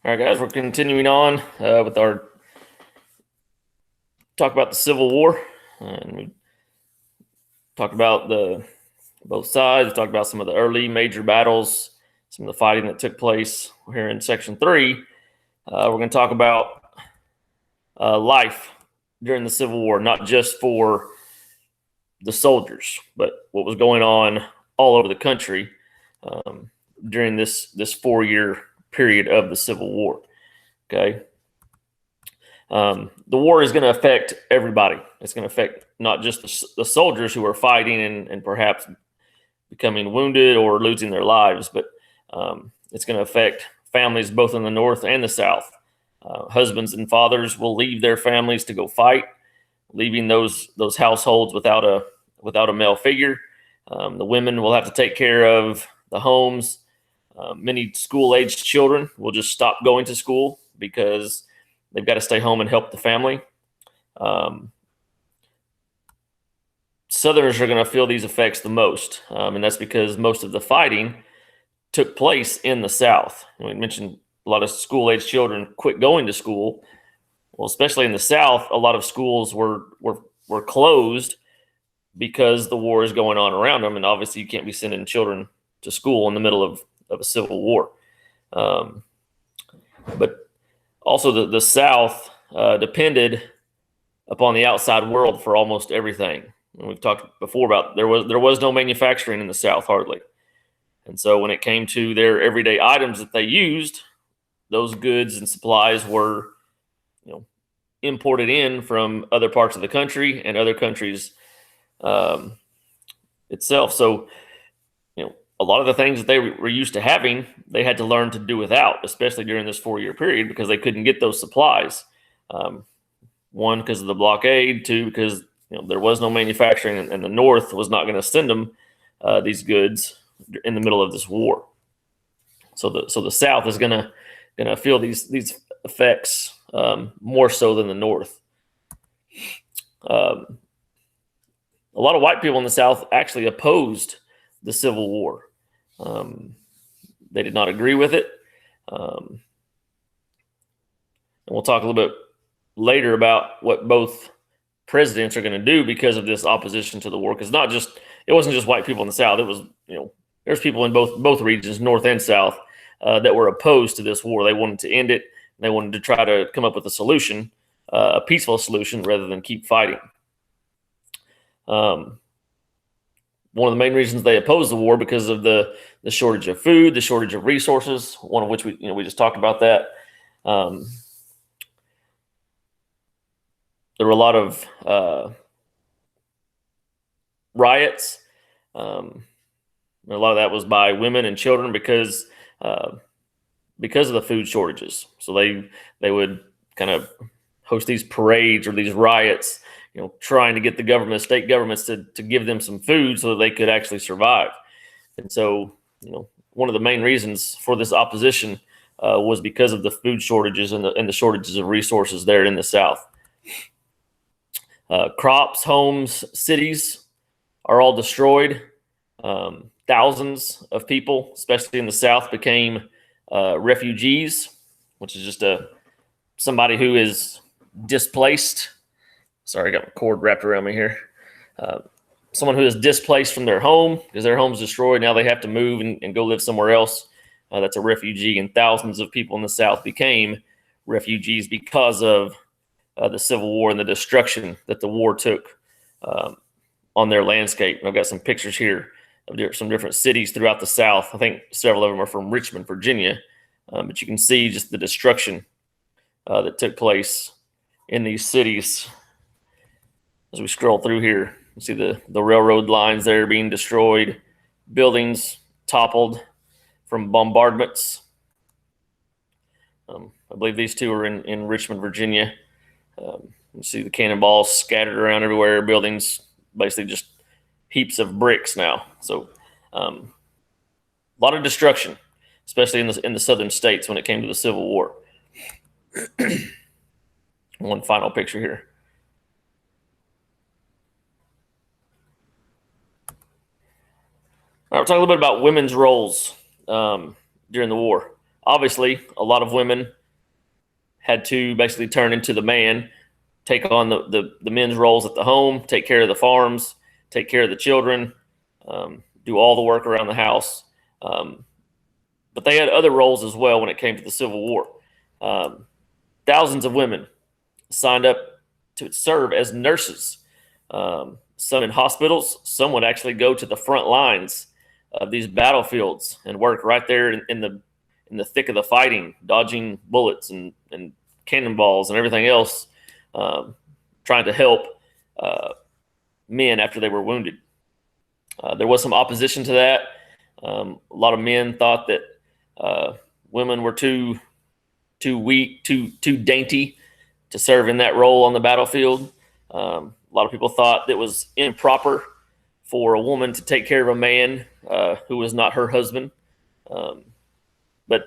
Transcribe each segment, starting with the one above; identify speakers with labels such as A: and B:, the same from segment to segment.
A: All right, guys, we're continuing on with our talk about the Civil War, and we talked about the both sides. We talked about some of the early major battles, some of the fighting that took place here in Section Three. We're going to talk about life during the Civil War, not just for the soldiers, but what was going on all over the country um, during this 4 year period of the Civil War. Okay, the war is going to affect everybody. It's going to affect not just the soldiers who are fighting and perhaps becoming wounded or losing their lives, but it's going to affect families both in the North and the South. Husbands and fathers will leave their families to go fight, leaving those households without a male figure. The women will have to take care of the homes. Many school-aged children will just stop going to school because they've got to stay home and help the family. Um, Southerners are going to feel these effects the most, and that's because most of the fighting took place in the South. We mentioned a lot of school-aged children quit going to school. Well, especially in the South, a lot of schools were closed because the war is going on around them, and obviously you can't be sending children to school in the middle of a civil war. But also, the South depended upon the outside world for almost everything. And we've talked before about there was no manufacturing in the South hardly, and so when it came to their everyday items that they used, those goods and supplies were, you know, imported in from other parts of the country and other countries um, itself. So, a lot of the things that they were used to having, they had to learn to do without, especially during this 4 year period because they couldn't get those supplies. Um, One, because of the blockade. Two, because there was no manufacturing, and the North was not going to send them these goods in the middle of this war. So the South is gonna feel these effects more so than the North. Um, a lot of white people in the South actually opposed the Civil War. Um, they did not agree with it. And we'll talk a little bit later about what both presidents are going to do because of this opposition to the war. Because it wasn't just white people in the South. It was there's people in both regions, North and South, that were opposed to this war. They wanted to end it. They wanted to try to come up with a solution, a peaceful solution, rather than keep fighting. One of the main reasons they opposed the war because of the shortage of food, the shortage of resources. One of which we just talked about that. There were a lot of riots. A lot of that was by women and children because of the food shortages. So they would kind of host these parades or these riots, trying to get the state governments to give them some food so that they could actually survive. And so, one of the main reasons for this opposition was because of the food shortages and the shortages of resources there in the South. Crops, homes, cities are all destroyed. Thousands of people, especially in the South, became refugees, which is just somebody who is displaced. Sorry, I got my cord wrapped around me here. Someone who is displaced from their home because their home's destroyed. Now they have to move and go live somewhere else. That's a refugee, and thousands of people in the South became refugees because of the Civil War and the destruction that the war took on their landscape. And I've got some pictures here of some different cities throughout the South. I think several of them are from Richmond, Virginia, but you can see just the destruction that took place in these cities. As we scroll through here, you see the railroad lines there being destroyed, buildings toppled from bombardments. I believe these two are in Richmond, Virginia. You see the cannonballs scattered around everywhere, buildings basically just heaps of bricks now. So a lot of destruction, especially in the southern states when it came to the Civil War. One final picture here. All right, we'll talk a little bit about women's roles during the war. Obviously, a lot of women had to basically turn into the man, take on the men's roles at the home, take care of the farms, take care of the children, do all the work around the house. But they had other roles as well when it came to the Civil War. Um, Thousands of women signed up to serve as nurses. Some in hospitals, some would actually go to the front lines of these battlefields and work right there in the thick of the fighting, dodging bullets and cannonballs and everything else, trying to help men after they were wounded. There was some opposition to that. A lot of men thought that women were too weak, too dainty to serve in that role on the battlefield. A lot of people thought that it was improper for a woman to take care of a man who was not her husband. But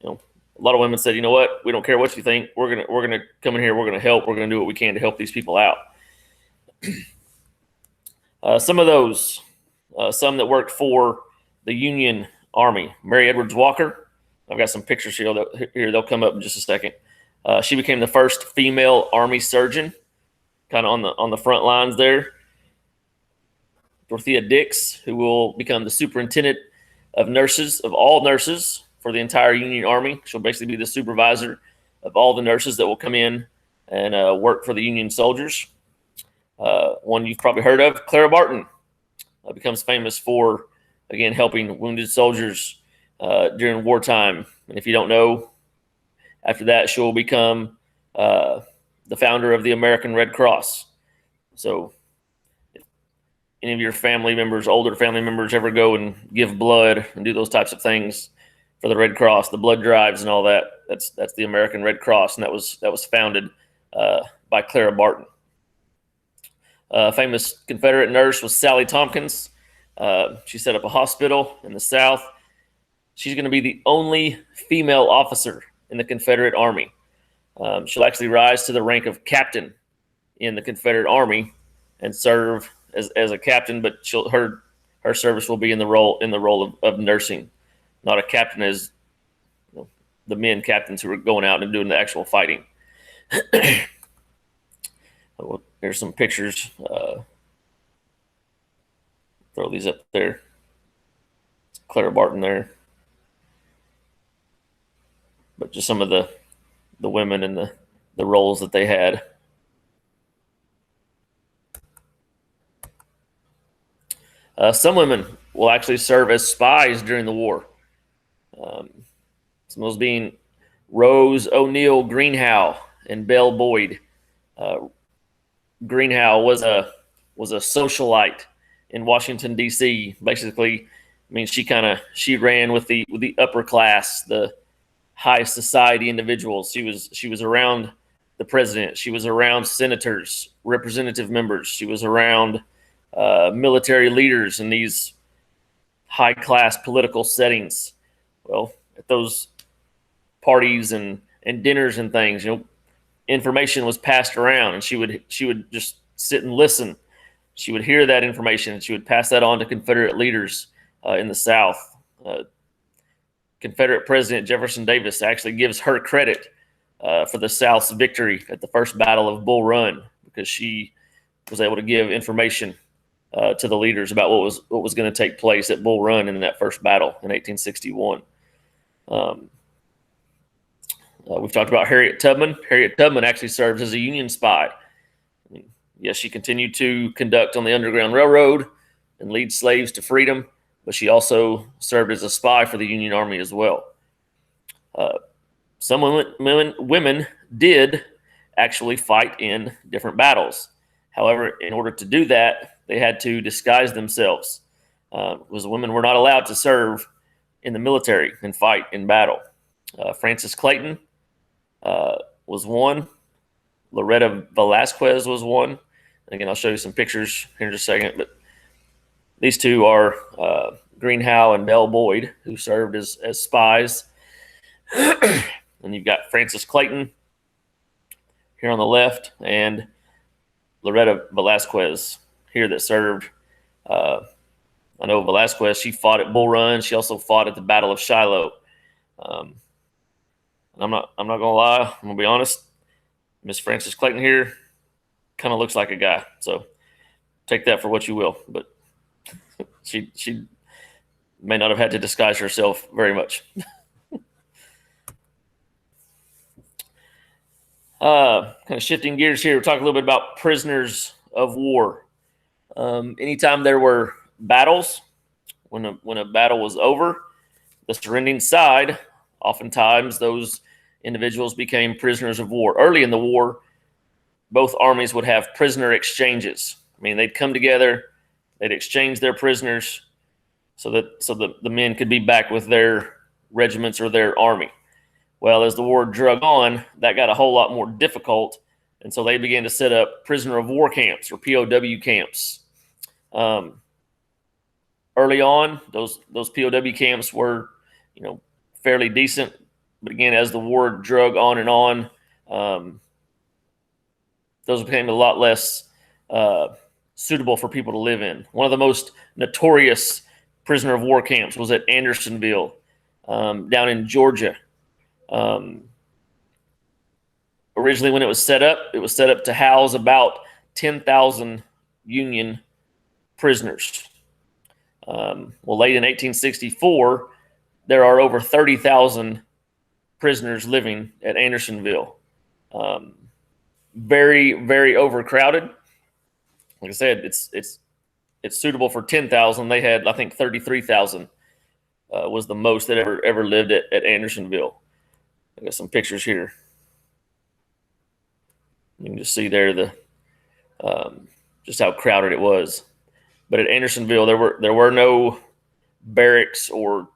A: a lot of women said, you know what, we don't care what you think. We're gonna come in here. We're gonna help. We're gonna do what we can to help these people out. Some of those, some that worked for the Union Army. Mary Edwards Walker. I've got some pictures here. They'll come up in just a second. She became the first female Army surgeon, kind of on the front lines there. Dorothea Dix, who will become the superintendent of nurses, of all nurses for the entire Union Army. She'll basically be the supervisor of all the nurses that will come in and work for the Union soldiers. One you've probably heard of, Clara Barton, becomes famous for, again, helping wounded soldiers during wartime. And if you don't know, after that, she'll become the founder of the American Red Cross. So if any of your family members, older family members, ever go and give blood and do those types of things for the Red Cross, the blood drives and all that, that's the American Red Cross, and that was founded by Clara Barton. Famous Confederate nurse was Sally Tompkins. She set up a hospital in the South. She's going to be the only female officer in the Confederate Army. She'll actually rise to the rank of captain in the Confederate Army and serve as a captain, but her service will be in the role of nursing, not a captain as the men captains who are going out and doing the actual fighting. There's some pictures. Throw these up there. Clara Barton there. But just some of the women and the roles that they had. Some women will actually serve as spies during the war. Some of those being Rose O'Neal Greenhow and Belle Boyd. Greenhow was a socialite in Washington, D.C. Basically, I mean, she ran with the upper class, the high society individuals. She was around the president. She was around senators, representative members. She was around military leaders in these high class political settings. Well, at those parties and dinners and things, information was passed around, and she would just sit and listen. She would hear that information, and she would pass that on to Confederate leaders in the South. Confederate President Jefferson Davis actually gives her credit for the South's victory at the First Battle of Bull Run, because she was able to give information to the leaders about what was going to take place at Bull Run in that first battle in 1861. We've talked about Harriet Tubman. Harriet Tubman actually serves as a Union spy. Yes, she continued to conduct on the Underground Railroad and lead slaves to freedom, but she also served as a spy for the Union Army as well. Some women did actually fight in different battles. However, in order to do that, they had to disguise themselves, because women were not allowed to serve in the military and fight in battle. Frances Clayton was one. Loretta Velasquez was one. And again, I'll show you some pictures here in just a second. But these two are Greenhow and Belle Boyd, who served as spies. And you've got Frances Clayton here on the left, and Loretta Velasquez here that served. I know Velasquez, she fought at Bull Run. She also fought at the Battle of Shiloh. I'm not gonna lie. I'm gonna be honest. Miss Frances Clayton here kind of looks like a guy. So take that for what you will. But she may not have had to disguise herself very much. Kind of shifting gears here, we'll talk a little bit about prisoners of war. Anytime there were battles, when a battle was over, the surrendering side, oftentimes those individuals became prisoners of war. Early in the war, both armies would have prisoner exchanges. I mean, they'd come together, they'd exchange their prisoners so that the men could be back with their regiments or their army. Well, as the war drug on, that got a whole lot more difficult, and so they began to set up prisoner of war camps or POW camps. Early on, those POW camps were, fairly decent, but again, as the war drug on and on, those became a lot less suitable for people to live in. One of the most notorious prisoner of war camps was at Andersonville, down in Georgia. Originally, when it was set up to house about 10,000 Union prisoners. Late in 1864, there are over 30,000 prisoners living at Andersonville. Very, very overcrowded. Like I said, it's suitable for 10,000. They had, I think, 33,000 was the most that ever lived at Andersonville. I got some pictures here. You can just see there just how crowded it was. But at Andersonville, there were no barracks or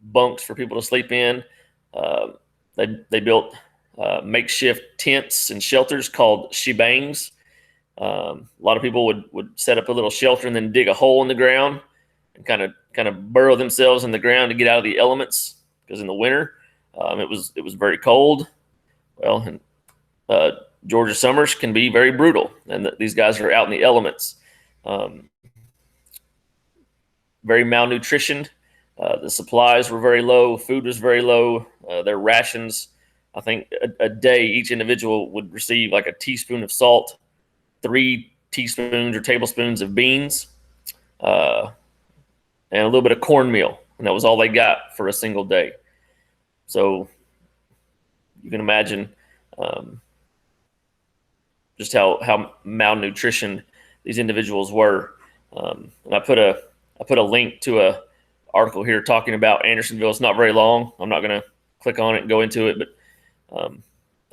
A: bunks for people to sleep in. They built makeshift tents and shelters called shebangs. A lot of people would set up a little shelter and then dig a hole in the ground and kind of burrow themselves in the ground to get out of the elements, because in the winter it was very cold. Well, and Georgia summers can be very brutal, and these guys are out in the elements. Very malnutritioned. The supplies were very low. Food was very low. Their rations, I think a day each individual would receive like a teaspoon of salt, 3 teaspoons or tablespoons of beans, and a little bit of cornmeal. And that was all they got for a single day. So you can imagine just how malnutritioned these individuals were. And I put a link to a article here talking about Andersonville. It's not very long. I'm not going to click on it and go into it, but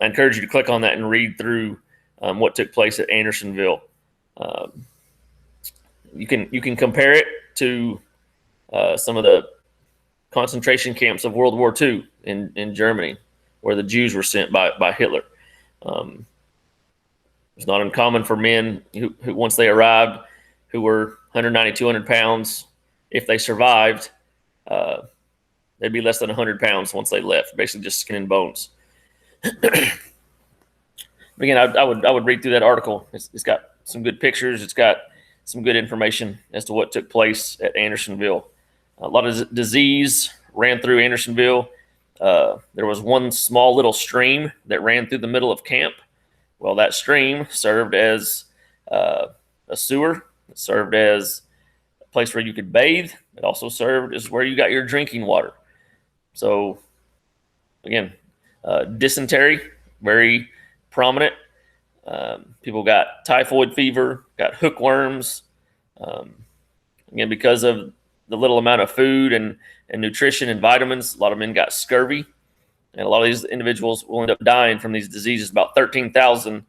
A: I encourage you to click on that and read through what took place at Andersonville. You can compare it to some of the concentration camps of World War II in Germany, where the Jews were sent by Hitler. It's not uncommon for men who once they arrived, who were 190, 200 pounds, if they survived, they'd be less than 100 pounds once they left, basically just skin and bones. Again, I would read through that article. It's got some good pictures. It's got some good information as to what took place at Andersonville. A lot of disease ran through Andersonville. There was one small little stream that ran through the middle of camp. Well, that stream served as a sewer. It served as a place where you could bathe. It also served as where you got your drinking water. So, again, dysentery, very prominent. People got typhoid fever, got hookworms. Again, because of the little amount of food and nutrition and vitamins, a lot of men got scurvy. And a lot of these individuals will end up dying from these diseases. About 13,000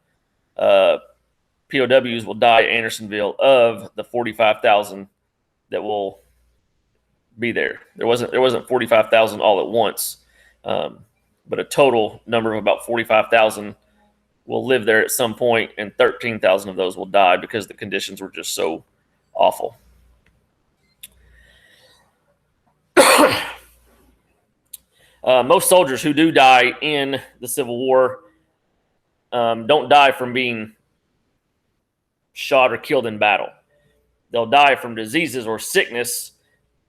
A: POWs will die at Andersonville of the 45,000 that will be there. There wasn't 45,000 all at once, but a total number of about 45,000 will live there at some point, and 13,000 of those will die because the conditions were just so awful. Most soldiers who do die in the Civil War don't die from being shot or killed in battle. They'll die from diseases or sickness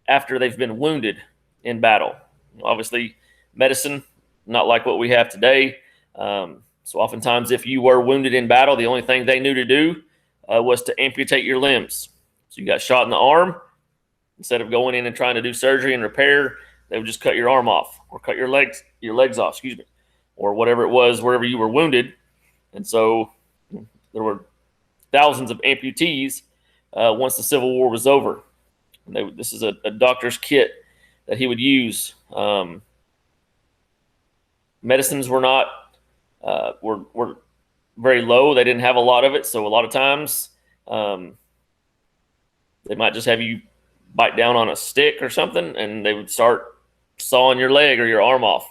A: after they've been wounded in battle. Obviously, medicine, not like what we have today. So oftentimes, if you were wounded in battle, the only thing they knew to do was to amputate your limbs. So you got shot in the arm. Instead of going in and trying to do surgery and repair, they would just cut your arm off or cut your legs off, or whatever it was, wherever you were wounded. And so there were thousands of amputees once the Civil War was over. And this is a doctor's kit that he would use. Medicines were not were very low. They didn't have a lot of it, so a lot of times they might just have you bite down on a stick or something, and they would start sawing your leg or your arm off.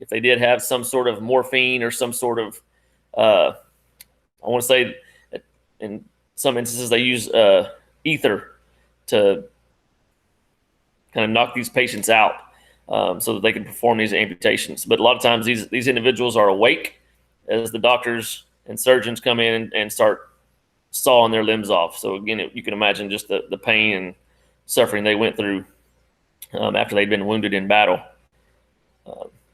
A: If they did have some sort of morphine or some sort of, I want to say, in some instances they use ether to kind of knock these patients out so that they can perform these amputations. But a lot of times these individuals are awake as the doctors and surgeons come in and start sawing their limbs off. So again, you can imagine just the pain and suffering they went through after they'd been wounded in battle.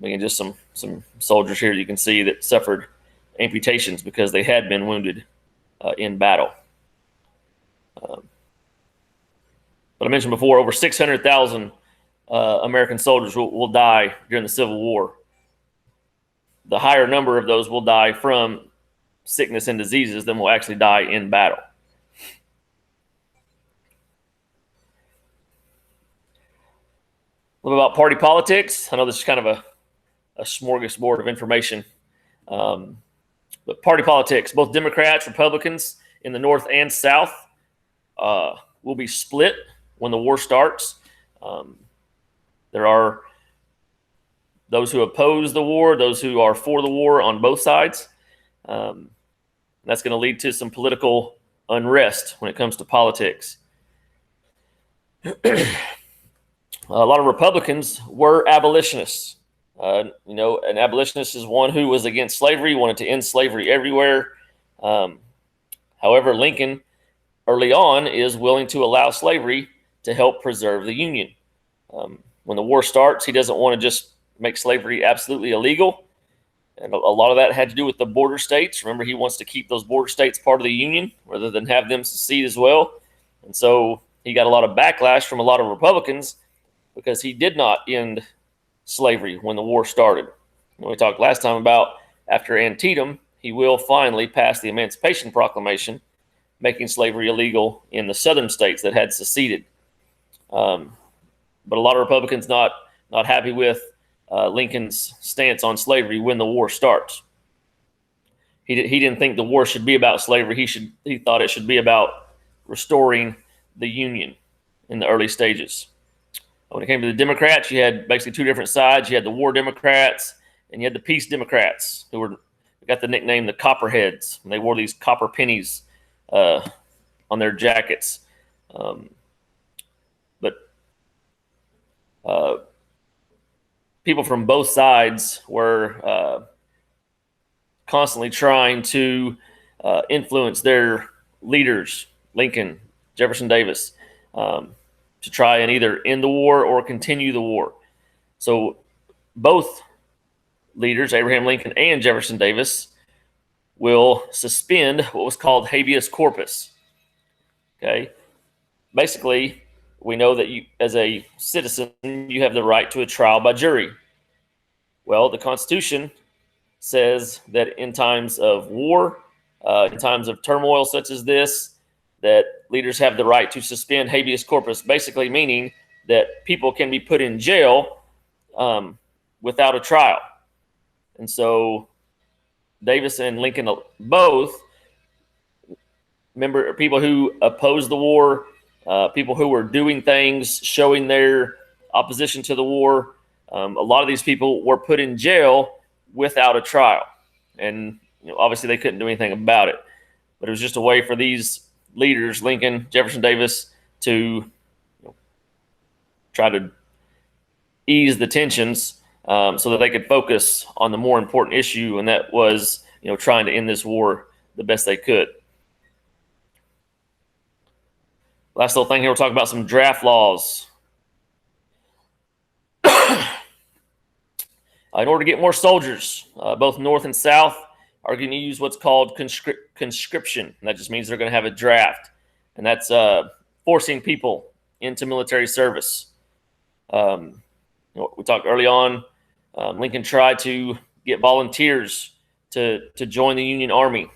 A: Again, just some soldiers here you can see that suffered amputations because they had been wounded in battle. But I mentioned before, over 600,000 American soldiers will die during the Civil War. The higher number of those will die from sickness and diseases than will actually die in battle. A little about party politics. I know this is kind of a smorgasbord of information. But party politics, both Democrats, Republicans in the North and South will be split when the war starts. There are those who oppose the war, those who are for the war on both sides. That's going to lead to some political unrest when it comes to politics. A lot of Republicans were abolitionists. An abolitionist is one who was against slavery, wanted to end slavery everywhere. However, Lincoln early on is willing to allow slavery to help preserve the Union. When the war starts, he doesn't want to just make slavery absolutely illegal. And a lot of that had to do with the border states. Remember, he wants to keep those border states part of the Union rather than have them secede as well. And so he got a lot of backlash from a lot of Republicans because he did not end slavery when the war started. And we talked last time about after Antietam, he will finally pass the Emancipation Proclamation, making slavery illegal in the southern states that had seceded. But a lot of Republicans not happy with Lincoln's stance on slavery when the war starts. He didn't think the war should be about slavery. He thought it should be about restoring the Union in the early stages. When it came to the Democrats, you had basically two different sides. You had the war Democrats and you had the peace Democrats, who got the nickname the Copperheads. And they wore these copper pennies on their jackets. People from both sides were constantly trying to influence their leaders, Lincoln, Jefferson Davis, to try and either end the war or continue the war. So both leaders, Abraham Lincoln and Jefferson Davis, will suspend what was called habeas corpus. Okay, basically, we know that you, as a citizen, you have the right to a trial by jury. Well, the Constitution says that in times of war, in times of turmoil such as this, that leaders have the right to suspend habeas corpus, basically meaning that people can be put in jail without a trial. And so Davis and Lincoln both, remember, people who opposed the war, people who were doing things, showing their opposition to the war. A lot of these people were put in jail without a trial. And obviously they couldn't do anything about it. But it was just a way for these leaders, Lincoln, Jefferson Davis, to try to ease the tensions so that they could focus on the more important issue, and that was trying to end this war the best they could. Last little thing here, we'll talk about some draft laws. In order to get more soldiers, both North and South are going to use what's called conscription. And that just means they're going to have a draft, and that's forcing people into military service. We talked early on. Lincoln tried to get volunteers to join the Union Army.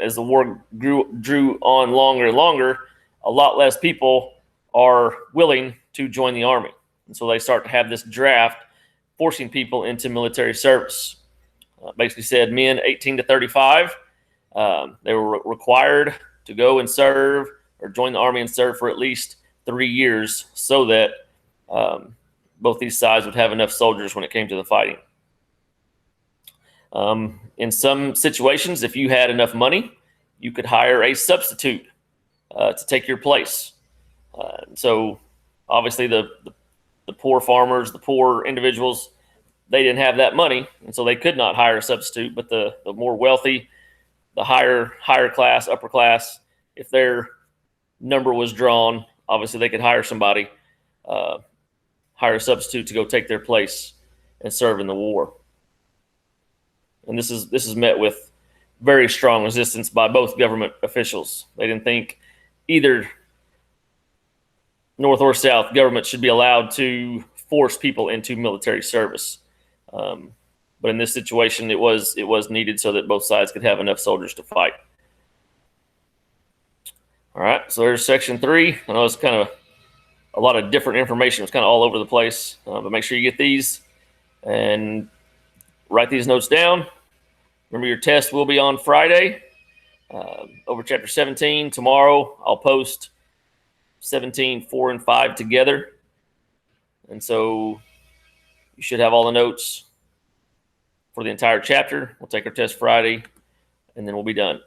A: As the war drew on longer and longer, a lot less people are willing to join the Army. And so they start to have this draft forcing people into military service. Basically said men 18 to 35, they were required to go and serve or join the Army and serve for at least 3 years so that both these sides would have enough soldiers when it came to the fighting. In some situations, if you had enough money, you could hire a substitute to take your place. So obviously the poor farmers, the poor individuals, they didn't have that money, and so they could not hire a substitute. But the more wealthy, the higher class, upper class, if their number was drawn, obviously they could hire somebody, hire a substitute to go take their place and serve in the war. And this is met with very strong resistance by both government officials. They didn't think either North or South government should be allowed to force people into military service. But in this situation, it was needed so that both sides could have enough soldiers to fight. All right, so there's section 3. I know it's kind of a lot of different information. It's kind of all over the place, but make sure you get these and write these notes down. Remember, your test will be on Friday over chapter 17. Tomorrow, I'll post 17, 4, and 5 together. And so you should have all the notes for the entire chapter. We'll take our test Friday, and then we'll be done.